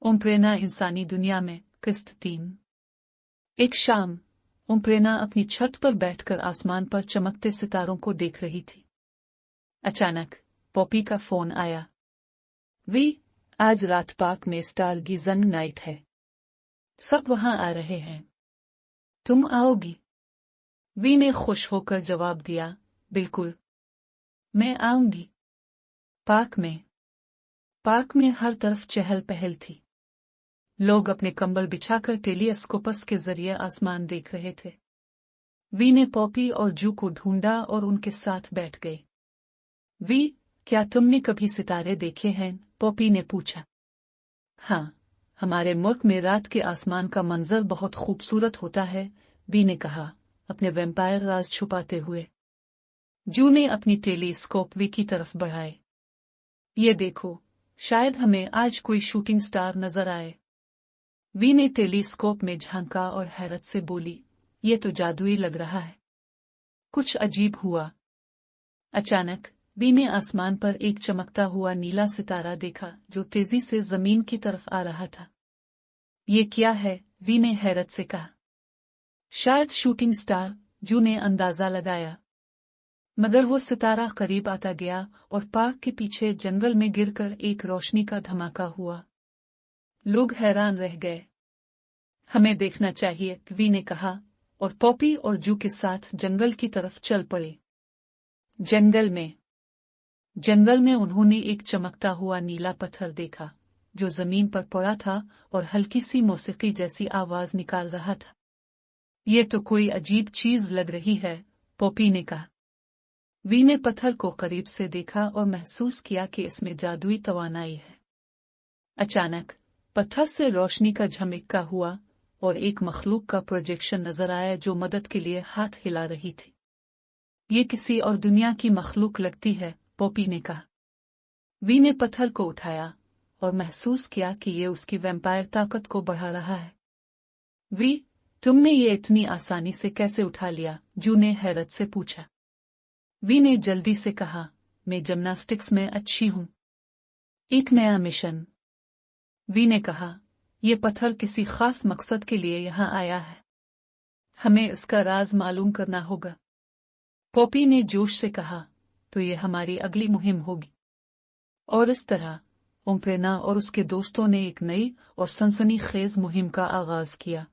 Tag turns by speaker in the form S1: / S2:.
S1: ओम प्रेरणा इंसानी दुनिया में किस्त 3। एक शाम ओम प्रेरणा अपनी छत पर बैठकर आसमान पर चमकते सितारों को देख रही थी। अचानक पॉपी का फोन आया। वी, आज रात पार्क में स्टार गीजन नाइट है, सब वहां आ रहे हैं, तुम आओगी? वी ने खुश होकर जवाब दिया, बिल्कुल, मैं आऊंगी। पार्क में हर तरफ चहल पहल थी। लोग अपने कंबल बिछाकर टेलीस्कोपस के जरिए आसमान देख रहे थे। वी ने पॉपी और जू को ढूंढा और उनके साथ बैठ गए। वी, क्या तुमने कभी सितारे देखे हैं? पॉपी ने पूछा। हाँ, हमारे मुल्क में रात के आसमान का मंजर बहुत खूबसूरत होता है, वी ने कहा, अपने वैम्पायर राज छुपाते हुए। जू ने अपनी टेलीस्कोप वी की तरफ बढ़ाए। ये देखो, शायद हमें आज कोई शूटिंग स्टार नजर आए। वी ने टेलीस्कोप में झांका और हैरत से बोली, ये तो जादुई लग रहा है। कुछ अजीब हुआ। अचानक वी ने आसमान पर एक चमकता हुआ नीला सितारा देखा जो तेजी से जमीन की तरफ आ रहा था। ये क्या है? वी ने हैरत से कहा। शायद शूटिंग स्टार, जू ने अंदाजा लगाया। मगर वो सितारा करीब आता गया और पार्क के पीछे जंगल में गिरकर एक रोशनी का धमाका हुआ। लोग हैरान रह गए। हमें देखना चाहिए, वी ने कहा, और पॉपी और जू के साथ जंगल की तरफ चल पड़े। जंगल में उन्होंने एक चमकता हुआ नीला पत्थर देखा जो जमीन पर पड़ा था और हल्की सी मौसीकी जैसी आवाज निकाल रहा था। ये तो कोई अजीब चीज लग रही है, पॉपी ने कहा। वी ने पत्थर को करीब से देखा और महसूस किया कि इसमें जादुई तवानाई है। अचानक पत्थर से रोशनी का झमक्का हुआ और एक मखलूक का प्रोजेक्शन नजर आया जो मदद के लिए हाथ हिला रही थी। ये किसी और दुनिया की मखलूक लगती है, पॉपी ने कहा। वी ने पत्थर को उठाया और महसूस किया कि ये उसकी वैम्पायर ताकत को बढ़ा रहा है। वी, तुमने ये इतनी आसानी से कैसे उठा लिया? जू ने हैरत से पूछा। वी ने जल्दी से कहा, मैं जिम्नास्टिक्स में अच्छी हूं। एक नया मिशन, वी ने कहा, यह पत्थर किसी खास मकसद के लिए यहां आया है। हमें इसका राज मालूम करना होगा। पॉपी ने जोश से कहा, तो ये हमारी अगली मुहिम होगी। और इस तरह ओम प्रेरणा और उसके दोस्तों ने एक नई और सनसनीखेज मुहिम का आगाज किया।